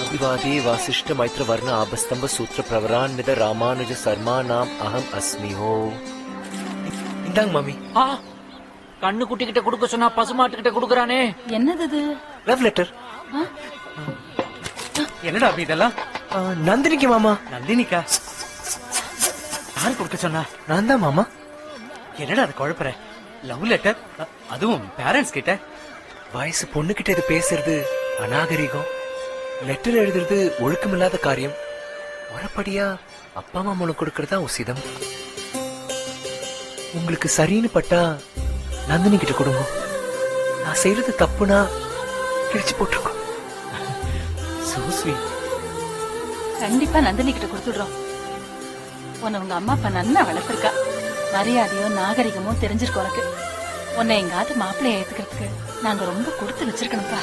अभिवादी वासिष्ठ मैत्र वर्ण आभस्तंभ सूत्र प्रवरान्वित रामानुज शर्मा नाम अहम अस्मि हो. இந்தாங்க மாமி. கண்ணு குட்டி கிட்ட குடுக்க சொன்னா பசுமாட்டு கிட்ட குடுக்கறானே. என்னது? Love letter. என்னடா அப்படி இதெல்லாம்? நந்தினிக்கு மாமா. நந்தினிக்கா? யாரு குடுக்க சொன்னா? நான் தான் மாமா. என்னடா அது குழப்பற? லவ் லெட்டர், அதுவும் பேரண்ட்ஸ் கிட்ட. வயசு பொண்ணு கிட்ட இது பேசுறது அநாகரிகம். லெட்டர் எழுதுறது ஒழுக்கமில்லாத காரியம். முறைப்படியா அப்பா மாமா கொடுக்கறதா உசிதம். உங்களுக்கு சரின்னு பட்டா நந்தினி கிட்ட கொடுங்க. நான் செய்யறது தப்புனா கிழிச்சு போட்டிருக்கோம். கண்டிப்பா நந்தினி கிட்ட கொடுத்துடுறோம். உன்னை உங்க அம்மா அப்பா நல்லா வளர்த்திருக்கா. மரியாதையோ நாகரிகமோ தெரிஞ்சிருக்கோம் உனக்கு. உன்னை எங்காவது மாப்பிள்ளைய ஏத்துக்கிறதுக்கு நாங்க ரொம்ப கொடுத்து வச்சிருக்கணும்ப்பா.